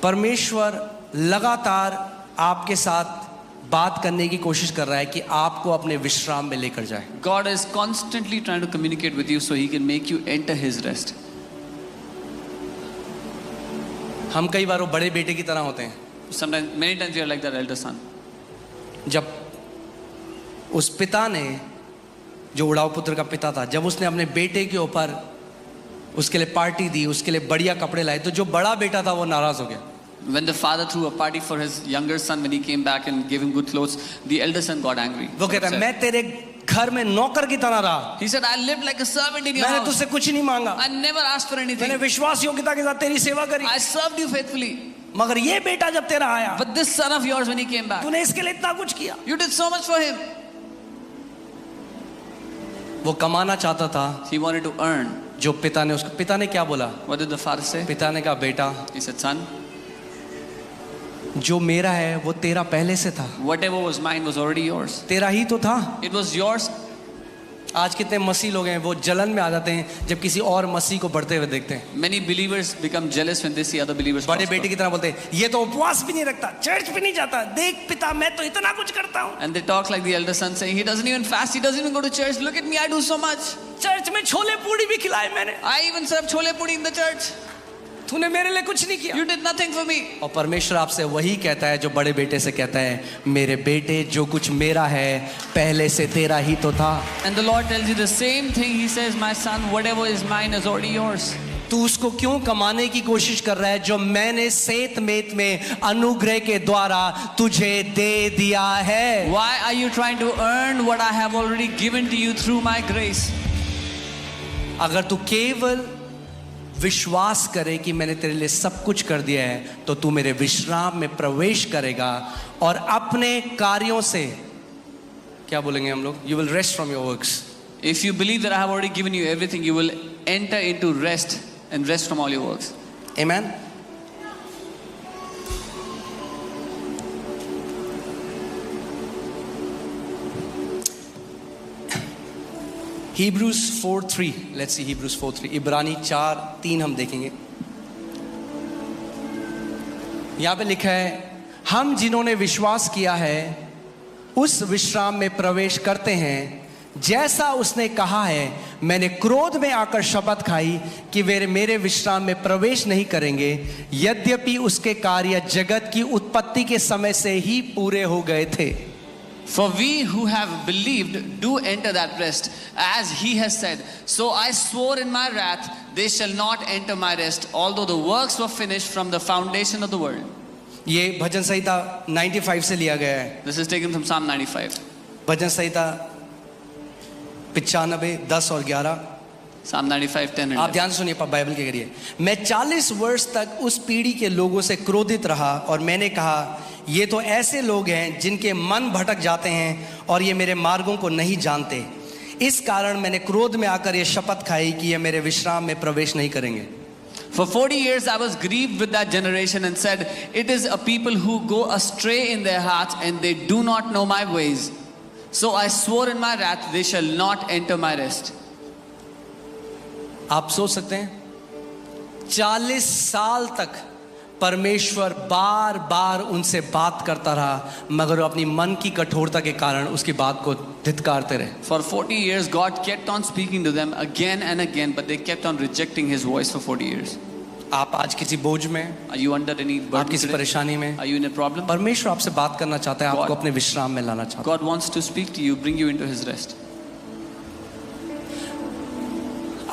परमेश्वर लगातार आपके साथ बात करने की कोशिश कर रहा है कि आपको अपने विश्राम में लेकर जाए. God is constantly trying to communicate with you so he can make you enter his rest. हम कई बार वो बड़े बेटे की तरह होते हैं. Sometimes, many times we are like that elder son. जब उस पिता ने, जो उड़ाऊ पुत्र का पिता था, जब उसने अपने बेटे के ऊपर उसके लिए पार्टी दी, उसके लिए बढ़िया कपड़े लाए, तो जो बड़ा बेटा था वो नाराज हो गया. When the father threw a party for his younger son, when he came back and gave him good clothes, the elder son got angry. वो कहता है मैं तेरे घर में नौकर की तरह रहा. He said, I lived like a servant in your मैंने house. तुझसे कुछ नहीं मांगा. I never asked for anything. मैंने विश्वास योग्यता के साथ तेरी सेवा करी. I served you faithfully. मगर ये बेटा जब तेरा आया, But this son of yours, when he came back, तूने इसके लिए इतना कुछ किया. you did so much for him. वो कमाना चाहता था. He wanted to earn. जो पिता ने उसको, पिता ने क्या बोला? What did the father say? पिता ने कहा बेटा, He said, son, जो मेरा है वो तेरा पहले से था. whatever was mine was already yours. तेरा ही तो था. It was yours. आज कितने मसीह लोग हैं वो जलन में आ जाते हैं जब किसी और मसीह को बढ़ते हुए देखते हैं. Many believers become jealous when they see other believers बड़े prosper. बेटे की तरह बोलते हैं ये तो उपवास भी नहीं रखता, चर्च भी नहीं जाता, देख पिता मैं तो इतना कुछ करता हूँ. And they talk like the elder son, saying, he doesn't even fast, he doesn't even go to church. Look at me, I do so much. Church में छोले पूड़ी भी खिलाए मैंने. I even serve chole puri in the church. तूने मेरे लिए कुछ नहीं किया. You did nothing for me. और परमेश्वर आपसे वही कहता है जो बड़े बेटे से कहता है, मेरे बेटे जो कुछ मेरा है पहले से तेरा ही तो था. And the Lord tells you the same thing. He says, my son, whatever is mine is already yours. तू उसको क्यों कमाने की कोशिश कर रहा है जो मैंने सेत मेत में अनुग्रह के द्वारा तुझे दे दिया है. Why are you trying to earn what I have already given to you through my grace? अगर तू केवल विश्वास करे कि मैंने तेरे लिए सब कुछ कर दिया है तो तू मेरे विश्राम में प्रवेश करेगा और अपने कार्यों से, क्या बोलेंगे हम लोग, you will rest from your works. If you believe that I have already given you everything, you will enter into rest and rest from all your works. Amen. Hebrews 4:3. Let's see Hebrews 4:3. इब्रानी 4:3 हम देखेंगे. यहाँ पे लिखा है, हम जिन्होंने विश्वास किया है उस विश्राम में प्रवेश करते हैं जैसा उसने कहा है, मैंने क्रोध में आकर शपथ खाई कि वे मेरे विश्राम में प्रवेश नहीं करेंगे, यद्यपि उसके कार्य जगत की उत्पत्ति के समय से ही पूरे हो गए थे. For we who have believed do enter that rest, as he has said, so I swore in my wrath, they shall not enter my rest, although the works were finished from the foundation of the world. ये भजन संहिता 95 से लिया गया है. This is taken from Psalm 95. भजन संहिता 95, 10 और 11. Psalm 95, 10 and आप 11. ध्यान सुनिए Bible के जरिए. मैं 40 वर्ष तक उस पीढ़ी के लोगों से क्रोधित रहा और मैंने कहा, ये तो ऐसे लोग हैं जिनके मन भटक जाते हैं और ये मेरे मार्गों को नहीं जानते. इस कारण मैंने क्रोध में आकर ये शपथ खाई कि ये मेरे विश्राम में प्रवेश नहीं करेंगे. For 40 years I was grieved with that generation and said, it is a people who go astray in their hearts and they do not know my ways. So I swore in my wrath, they shall not enter my rest. आप सोच सकते हैं 40 साल तक परमेश्वर बार बार उनसे बात करता रहा, मगर वो अपनी मन की कठोरता के कारण उसकी बात को धिक्कारते रहे. For 40 years God kept on speaking to them again and again, but they kept on rejecting his voice for 40 years. आप आज किसी बोझ में, Are you under any आप burden किसी today? परेशानी में, Are you in a problem? परमेश्वर आपसे बात करना चाहता है, आपको God- अपने विश्राम में लाना चाहता है. God wants to speak to you, bring you into his rest.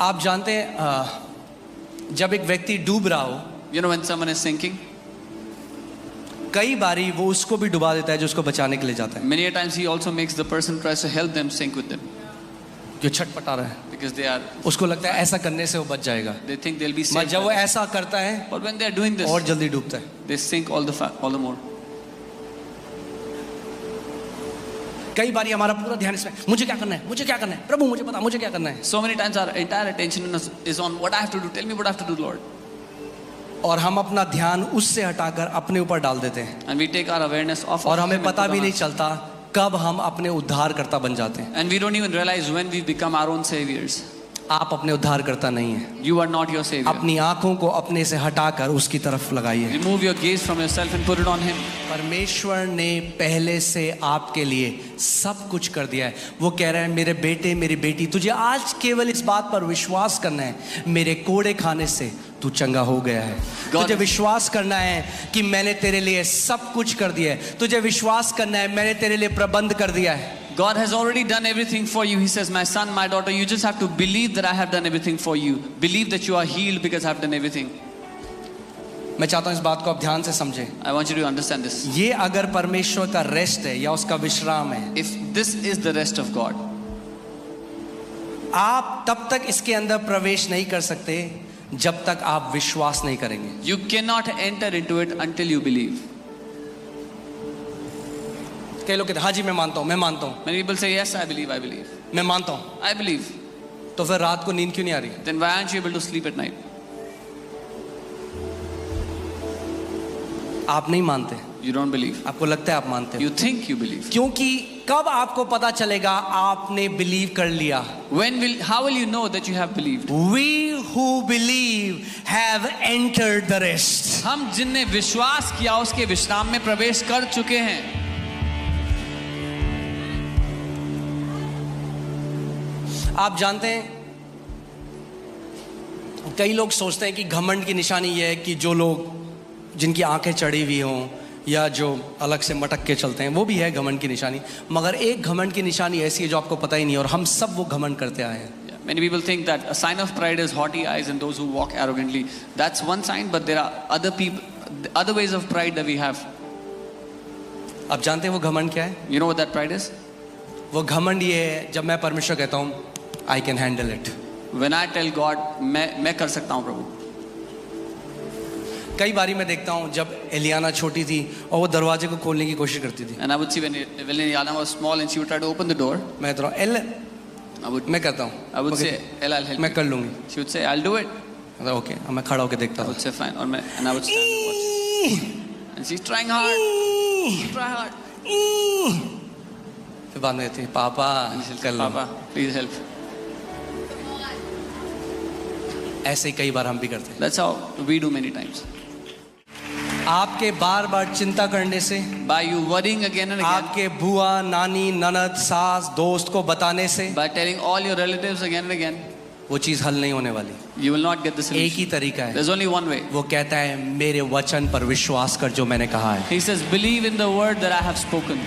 आप जानते हैं जब एक व्यक्ति डूब रहा हो, You know when someone is sinking, कई बारी वो उसको भी डुबा देता है जो उसको बचाने के लिए जाता है. many a times he also makes the person tries to help them sink with them जो छटपटा रहा है, because उसको लगता है ऐसा करने से वो बच जाएगा. they think they'll be मगर saved. जब वो ऐसा करता है But when they are doing this, और जल्दी डूबता है. they sink all the more. कई बारी हमारा पूरा ध्यान इसमें, मुझे क्या करना है, मुझे क्या करना है, प्रभु मुझे पता, मुझे क्या करना है. So many times our entire attention is on what I have to do. Tell me what I have to do, Lord. और हम अपना ध्यान उससे हटाकर अपने ऊपर डाल देते हैं And we take our awareness off. और of हमें him and पता put भी on नहीं us. चलता कब हम अपने उद्धारकर्ता बन जाते हैं. And we don't even realize when we become our own saviors. आप अपने उद्धारकर्ता नहीं हैं। You are not your Savior. अपनी आंखों को अपने से हटाकर उसकी तरफ लगाइए। Remove your gaze from yourself and put it on Him. परमेश्वर ने पहले से आपके लिए सब कुछ कर दिया है। वो कह रहा है मेरे बेटे मेरी बेटी, तुझे आज केवल इस बात पर विश्वास करना है, मेरे कोड़े खाने से तू चंगा हो गया है। तुझे विश्वास करना है कि मैंने तेरे लिए सब कुछ कर दिया है। तुझे विश्वास करना है मैंने तेरे लिए प्रबंध कर दिया है। God has already done everything for you. He says, my son, my daughter, you just have to believe that I have done everything for you. Believe that you are healed because I have done everything. मैं चाहता हूं इस बात को आप ध्यान से समझें। I want you to understand this. ये अगर परमेश्वर का रेस्ट है या उसका विश्राम है, If this is the rest of God, आप तब तक इसके अंदर प्रवेश नहीं कर सकते जब तक आप विश्वास नहीं करेंगे। you cannot enter into it until you believe. कई लोग कहते हैं हाँ जी मैं मानता हूं, मैं मानता हूं, Many people say, yes, I believe. मैं मानता हूं, I believe. तो फिर रात को नींद क्यों नहीं आ रही? Then why aren't you able to sleep at night? आप नहीं मानते, You don't believe. आपको लगता है आप मानते हो। You think you believe. क्योंकि कब आपको पता चलेगा आपने बिलीव कर लिया? How will you know that you have believed? We who believe have entered the rest. हम जिनने विश्वास किया उसके विश्राम में प्रवेश कर चुके हैं। आप जानते हैं कई लोग सोचते हैं कि घमंड की निशानी यह है कि जो लोग जिनकी आंखें चढ़ी हुई हों या जो अलग से मटक के चलते हैं, वो भी है घमंड की निशानी। मगर एक घमंड की निशानी ऐसी है जो आपको पता ही नहीं, और हम सब वो घमंड करते आए हैं। Many people think that a sign of pride is haughty eyes and those who walk arrogantly. That's one sign, but there are other ways of pride that we have. आप जानते हैं वो घमंड क्या है? You know what that pride is? वो घमंड ये है जब मैं परमेश्वर कहता हूँ I can handle it. When I tell God, मैं कर सकता हूँ प्रभु। कई बारी मैं देखता हूँ जब एलियाना छोटी थी और वो दरवाजे को खोलने की कोशिश करती थी, And I would see when Eliana was small and she would try to open the door. मैं कहता हूँ एल, मैं करता हूँ, I would say, El, I'll help मैं you. कर लूँगी। She would say, I'll do it. Okay, मैं खड़ा होकर देखता I था। would say, fine. And I would stand and watch. And she's trying hard. Try hard. फिर बाद में कहती है पापा कर लो। Papa, please help. ऐसे ही कई बार हम भी करते हैं। That's how we do many times. आपके बार बार चिंता करने से, By you worrying again and again, आपके बुआ नानी ननद सास दोस्त को बताने से, by telling all your relatives again and again, वो चीज हल नहीं होने वाली। you will not get the एक solution. ही तरीका है, There's only one way. वो कहता है मेरे वचन पर विश्वास कर जो मैंने कहा है। He says, believe in the word that I have spoken.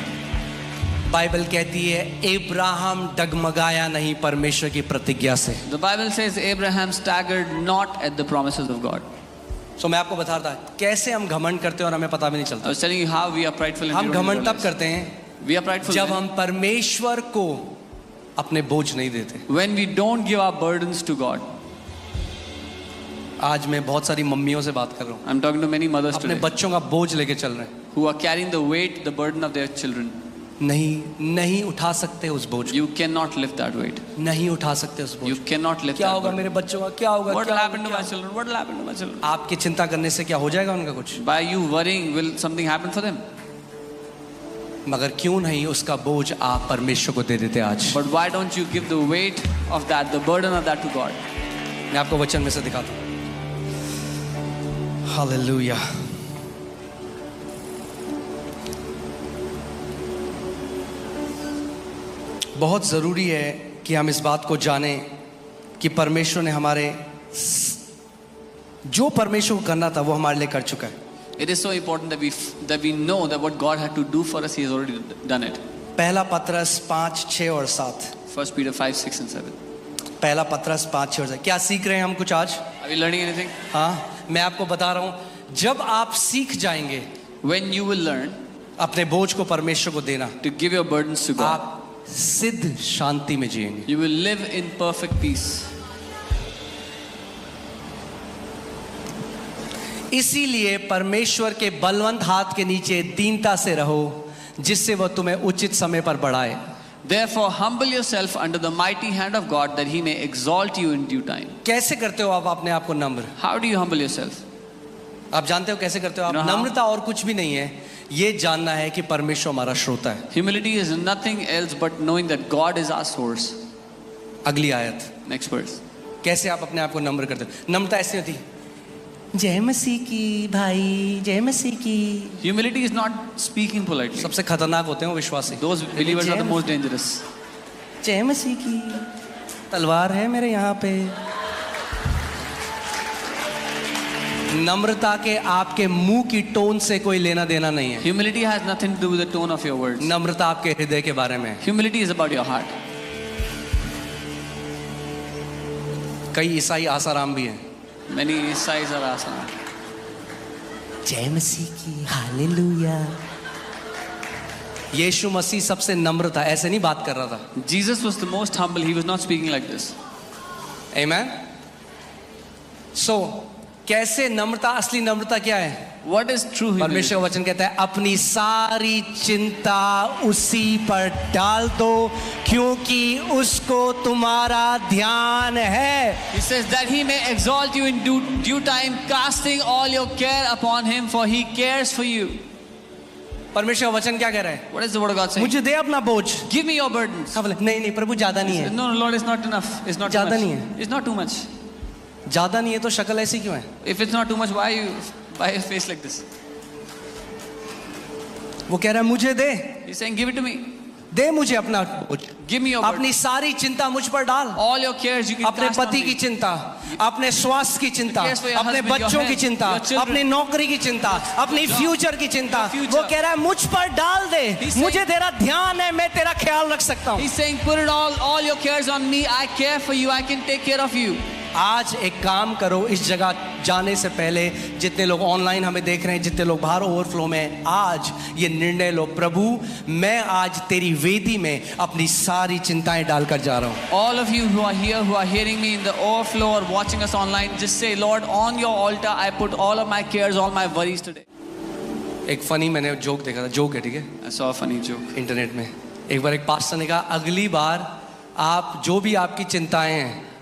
Bible कहती है इब्राहिम डगमगाया नहीं परमेश्वर की प्रतिज्ञा से। The Bible says Abraham staggered not at the promises of God. सो मैं आपको बता रहा था कैसे हम घमंड करते हैं और हमें पता भी नहीं I चलता। was telling you how we are prideful and we हम don't घमंड तब realize. करते हैं We are prideful जब when- हम परमेश्वर को अपने बोझ नहीं देते। when we don't give our burdens to God. आज मैं बहुत सारी मम्मियों से बात कर रहा हूँ, I'm talking to many mothers अपने today बच्चों का बोझ लेके चल रहे हैं, who are carrying the weight, the burden of their children. नहीं उठा सकते उस बोझ को, You cannot lift that weight. नहीं उठा सकते उस बोझ You को। cannot lift क्या that होगा burden. मेरे बच्चों का, क्या होगा, What क्या will happen to होगा, my children? What will happen to my children? आपकी चिंता करने से क्या हो जाएगा उनका कुछ? By you worrying, will something happen for them? मगर क्यों नहीं उसका बोझ आप परमेश्वर को दे देते आज। But why don't you give the weight of that, the burden of that to God? मैं आपको वचन में से दिखाता हूँ। हालेलुया। बहुत ज़रूरी है कि हम इस बात को जानें कि परमेश्वर ने हमारे जो परमेश्वर को करना था वो हमारे लिए कर चुका है। It is so important that we know that what God had to do for us, He has already done it. पहला पत्रस 5, 6 और 7। 1 Peter 5, 6 and 7. पहला पत्रस 5, 6 और 7। क्या सीख रहे हैं हम कुछ आज? Are we learning anything? हाँ, मैं आपको बता रहा हूँ, जब आप सीख जाएंगे When you will learn अपने बोझ को परमेश्वर को देना, to give your burdens to God, आप सिद्ध शांति में जिएंगे। you will live in perfect peace. इसीलिए परमेश्वर के बलवंत हाथ के नीचे दीनता से रहो, जिससे वह तुम्हें उचित समय पर बढ़ाए। Therefore, humble yourself under the mighty hand of God, that He may exalt you in due time. कैसे करते हो आप अपने आप को नम्र? How do you humble yourself? आप जानते हो कैसे करते हो आप? You know how? नम्रता और कुछ भी नहीं है, ये जानना है कि परमेश्वर हमारा श्रोता है। Humility is nothing else but knowing that God is our source. अगली आयत, Next verse. कैसे आप अपने आप को नम्र करते हो? नम्रता ऐसी होती, जय मसीह की भाई, जय मसीह की। Humility is not speaking politely. सबसे खतरनाक होते हैं वो विश्वासी। Those believers are the most dangerous. जय मसीह की, तलवार है मेरे यहाँ पे। नम्रता के आपके मुंह की टोन से कोई लेना देना नहीं है। Humility has nothing to do with the tone of your words. नम्रता आपके हृदय के बारे में है। Humility is about your heart. कई ईसाई आसाराम भी हैं। Many Isais are asana. जय मसीह की, हालेलुया। यीशु मसीह सबसे नम्र था, ऐसे नहीं बात कर रहा था। Jesus was the most humble. He was not speaking like this. Amen. So, कैसे नम्रता, असली नम्रता क्या है? What is true humility? परमेश्वर का वचन कहता है अपनी सारी चिंता उसी पर डाल दो क्योंकि उसको तुम्हारा ध्यान है। He says that he may exalt you in due time, casting all your care upon him, for he cares for you. परमेश्वर का वचन क्या कह रहा है? What is the word of God saying? मुझे दे अपना बोझ। Give me your burdens. हाँ बोले नहीं नहीं प्रभु ज्यादा नहीं है। No, Lord, it's not enough. It's not too ज़्यादा much. नहीं है। It's not too much. ज्यादा नहीं है तो शक्ल ऐसी क्यों है? If it's not too much, why your face like this? वो कह रहा है मुझे दे, He's saying, give it to me. दे मुझे अपना बोझ। Give me your burden. अपनी सारी चिंता मुझ पर डाल। All your cares you can अपने cast on पति me. की चिंता, अपने स्वास्थ्य की चिंता, cares for your अपने husband, your बच्चों की health, चिंता, your children, अपनी नौकरी की चिंता, अपनी job, फ्यूचर की चिंता, your future. वो कह रहा है मुझ पर डाल दे। He's saying- मुझे तेरा ध्यान है, मैं तेरा ख्याल रख सकता हूँ। He's saying, put it all your cares on me. I care for you. I can take care of you. आज एक काम करो, इस जगह जाने से पहले जितने लोग ऑनलाइन हमें देख रहे हैं, जितने लोग बाहर ओवरफ्लो में हैं, आज ये निर्णय लो, प्रभु मैं आज तेरी वेदी में अपनी सारी चिंताएं डालकर जा रहा हूँ। All of you who are here, who are hearing me in the overflow or watching us online, just say, Lord, on your altar, I put all of my cares, all my worries today. एक funny मैंने joke देखा था, joke है ठीक है, I saw a funny joke. Internet में। एक बार एक पास्टर ने कहा अगली बार आप जो भी आपकी चिंताएं हैं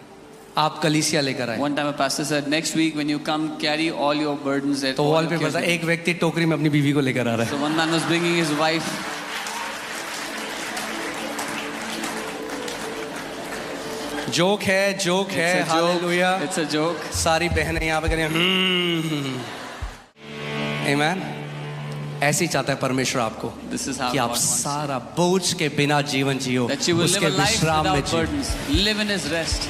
आप कलीसिया लेकर आए। One time a pastor said, next week when you come, carry all your burdens. तो वॉल पे पता एक व्यक्ति टोकरी में अपनी बीवी को लेकर आ रहा है। So one man was bringing his wife. Joke है, जोक है, It's a joke. Hallelujah. It's a joke. सारी बहनें यहाँ पे करें आमीन। ऐसे ही चाहता है परमेश्वर आपको This is how कि आप God wants सारा बोझ के बिना जीवन जियो, that you will live उसके a life विश्राम में without Jio. burdens. Live in his rest.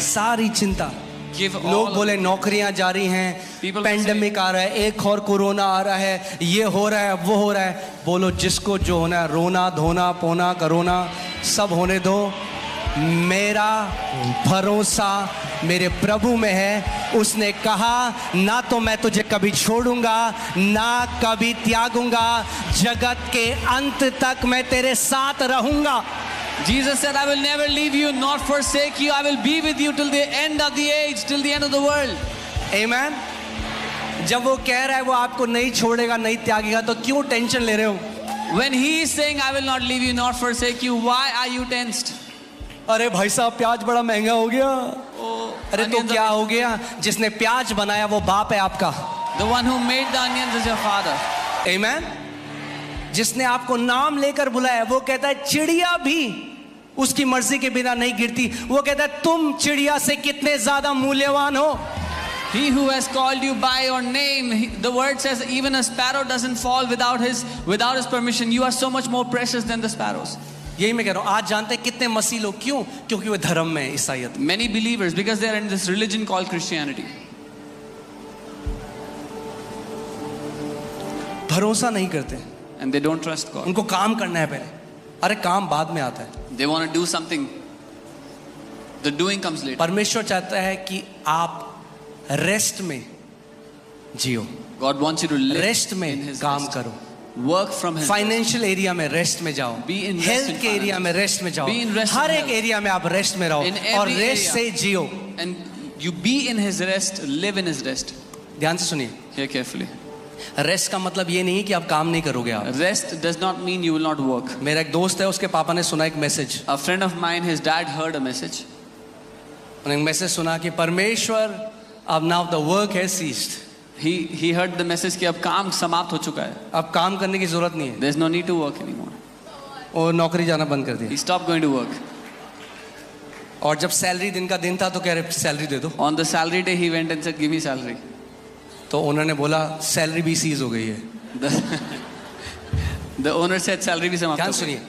सारी चिंता। Give all लोग of बोले नौकरियां जा रही हैं, People पेंडेमिक आ रहा है, एक और कोरोना आ रहा है, ये हो रहा है, वो हो रहा है। बोलो जिसको जो होना है, रोना धोना पोना करोना सब होने दो। मेरा भरोसा मेरे प्रभु में है। उसने कहा ना तो मैं तुझे कभी छोड़ूंगा ना कभी त्यागूंगा, जगत के अंत तक मैं तेरे साथ रहूंगा। Jesus said, I will never leave you nor forsake you. I will be with you till the end of the age, till the end of the world. आमीन। जब वो कह रहा है वो आपको नहीं छोड़ेगा नहीं त्यागेगा तो क्यों टेंशन ले रहे हो? When he is saying, I will not leave you nor forsake you, why are you tensed? अरे भाई साहब प्याज बड़ा महंगा हो गया। Oh, अरे तो onions क्या are- हो गया? जिसने प्याज बनाया वो बाप है आपका। The one who made the onions is your father. आमीन। जिसने आपको नाम लेकर बुलाया वो कहता है चिड़िया भी उसकी मर्जी के बिना नहीं गिरती। वो कहता है तुम चिड़िया से कितने ज्यादा मूल्यवान हो। He who has called you by your name, the word says even a sparrow doesn't fall without his permission. You are so much more precious than the sparrows. यही मैं कह रहा हूं। आज जानते हैं कितने मसीह लोग क्यों? क्योंकि वो धर्म में है, ईसाईयत। Many believers, because they are in this religion called Christianity. भरोसा नहीं करते, And they don't trust God. उनको काम करना है पहले। अरे काम बाद में आता है। They want to do something. The doing comes later. परमेश्वर चाहता है कि आप रेस्ट में जियो, God wants you to live rest in में His काम rest. करो, Work from His rest. Financial area में रेस्ट में जाओ, Be in rest health in के एरिया में finance. रेस्ट में जाओ, Be in rest in हर एक health. एरिया में आप रेस्ट में रहो In every और रेस्ट area. से जियो। And you be in His rest, live in His rest. ध्यान से सुनिए, Hear carefully. रेस्ट का मतलब ये नहीं कि आप काम नहीं करोगे आप। Rest does not mean you will not work. मेरा एक दोस्त है, उसके पापा ने सुना एक message, A friend of mine, his dad heard a message. उन्होंने मैसेज सुना कि परमेश्वर अब now the work has ceased, He heard the message कि अब काम समाप्त हो चुका है. अब काम करने की जरूरत नहीं है। There's no need to work anymore. और नौकरी जाना बंद कर दिया। He stopped going to work. और जब सैलरी दिन का दिन था तो कह रहे सैलरी दे दो। On the salary day, he went and said, "Give me salary." तो उन्होंने बोला सैलरी भी सीज हो गई है। The owner said, "Salary भी समाप्त ध्यान हो गई." सुनिए,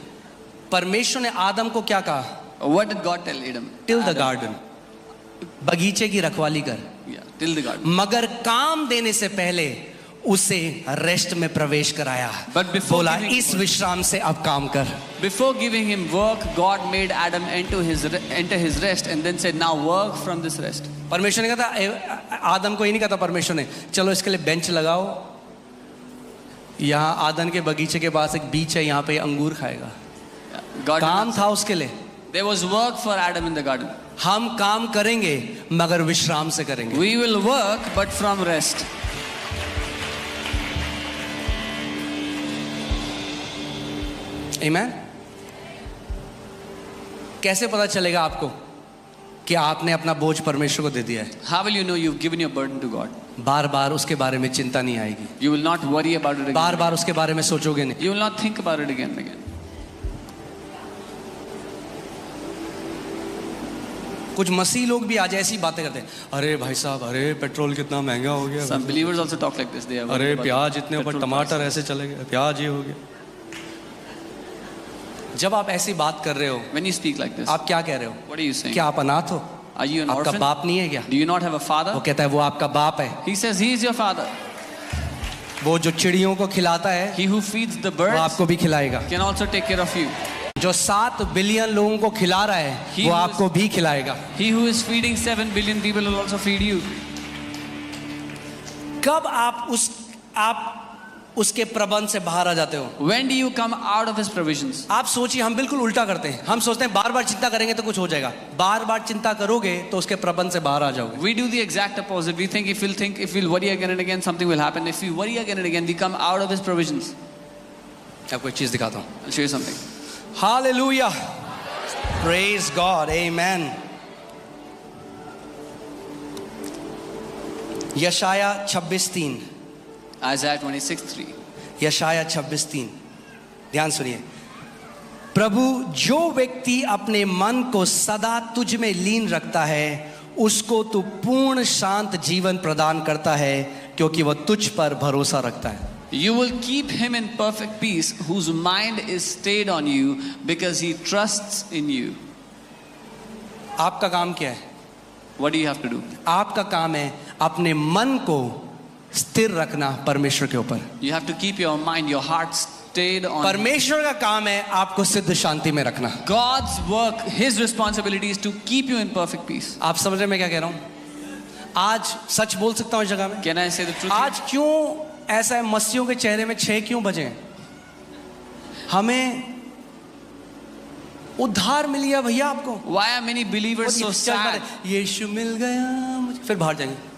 परमेश्वर ने आदम को क्या कहा? What did God tell Adam? Till the Adam. Garden, बगीचे की रखवाली कर, Yeah, till the garden. मगर काम देने से पहले उसे रेस्ट में प्रवेश कराया। But before बोला giving- इस विश्राम से अब काम कर। Before giving him work, God made Adam enter his rest, and then said, "Now work from this rest." परमेश्वर ने कहा था, आदम को ही नहीं कहा था परमेश्वर ने, चलो इसके लिए बेंच लगाओ, यहाँ आदन के बगीचे के पास एक बीच है, यहाँ पे अंगूर खाएगा। God did काम not था उसके लिए। say- There was work for Adam in the garden. हम काम करेंगे मगर विश्राम से करेंगे। We will work, but from rest. आमीन। कैसे पता चलेगा आपको कि आपने अपना बोझ परमेश्वर को दे दिया है? How will you know you've given your burden to God? बार बार उसके बारे में चिंता नहीं आएगी, You will not worry about it again. बार बार उसके बारे में सोचोगे नहीं। You will not think about it again and again. कुछ मसीह लोग भी आज ऐसी बातें करते हैं, अरे भाई साहब, अरे पेट्रोल कितना महंगा हो गया, Some believers also talk like this. They are worried अरे about प्याज इतने ऊपर, petrol टमाटर prices. ऐसे चले गए, प्याज ये हो गया। जब आप ऐसी बात कर रहे हो, When you speak like this, आप क्या कह रहे हो? what are you saying? क्या आप अनाथ हो? Are you an आपका orphan? बाप नहीं है क्या? Do you not have a वो father? कहता है वो आपका बाप है, He says he is your father. वो जो चिड़ियों को खिलाता है He who feeds the वो birds आपको भी खिलाएगा, can also take care of you. जो 7 बिलियन लोगों को खिला रहा है He वो who is- आपको भी खिलाएगा। He who is feeding 7 billion people will also feed you. कब आप उसके प्रबंध से बाहर आ जाते हो? When do you come out of his provisions? आप सोचिए, हम बिल्कुल उल्टा करते हैं। हम सोचते हैं बार बार चिंता करेंगे तो कुछ हो जाएगा, बार बार चिंता करोगे तो उसके प्रबंध से बाहर आ जाओगे। We do the exact opposite. We think if we'll worry again and again, something will happen. If we worry again and again, we come out of his provisions. आपको एक चीज दिखाता हूँ। I'll show you something. Hallelujah, praise God, amen. यशाया 26:3, Isaiah 26:3. यशाया 26:3, ध्यान सुनिए। प्रभु, जो व्यक्ति अपने मन को सदा तुझ में लीन रखता है उसको तू पूर्ण शांत जीवन प्रदान करता है, क्योंकि वह तुझ पर भरोसा रखता है। You will keep him in perfect peace, whose mind is stayed on you, because he trusts in you. आपका काम क्या है? What do you have to do? आपका काम है अपने मन को स्थिर रखना परमेश्वर के ऊपर। You have to keep your mind, your heart stayed on him. परमेश्वर का काम है आपको सिद्ध शांति में रखना। God's work, his responsibility is to keep you in perfect peace. आप समझ रहे हैं मैं क्या कह रहा हूं? आज सच बोल सकता हूं इस जगह में? Can I say the truth? आज क्यों ऐसा है, मसीहों के चेहरे में 6 क्यों बजे? हमें उद्धार मिल गया भैया आपको। Why are many believers so sad? यीशु मिल गया मुझे, फिर बाहर जाएंगे।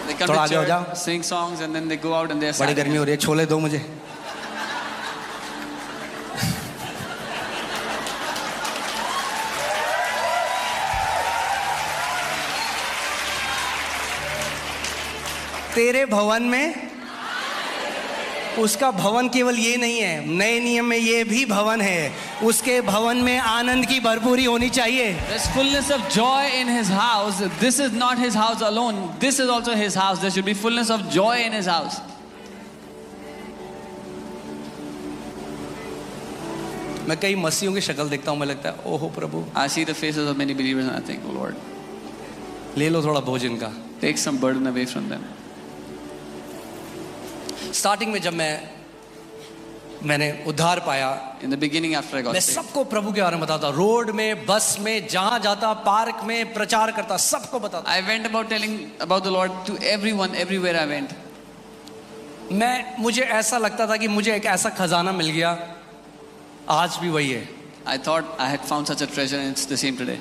They come थोड़ा to आगे हो जाओ। church, sing songs, and then they go out and they're बड़ी sad. गर्मी हो रही है, छोले दो मुझे। तेरे भवन में, उसका भवन केवल ये नहीं है, नए नियम में ये भी भवन है, उसके भवन में आनंद की भरपूरी होनी चाहिए। There's fullness of joy in his house. This is not his house alone. This is also his house. There should be fullness of joy in his house. मैं कई मसीहों की शक्ल देखता हूँ, मैं लगता है ओहो प्रभु, I see the faces of many believers and I think, oh Lord, ले लो थोड़ा भोजन का। take some burden away from them. Starting में जब मैंने उद्धार पाया, In the beginning, after I got मैं saved, सबको प्रभु के बारे में बताता, रोड में, बस में, जहां जाता, पार्क में प्रचार करता, सबको बताता। I went about telling about the Lord to everyone, everywhere I went. मुझे ऐसा लगता था कि मुझे एक ऐसा खजाना मिल गया, आज भी वही है। I thought I had found such a treasure and it's the same today.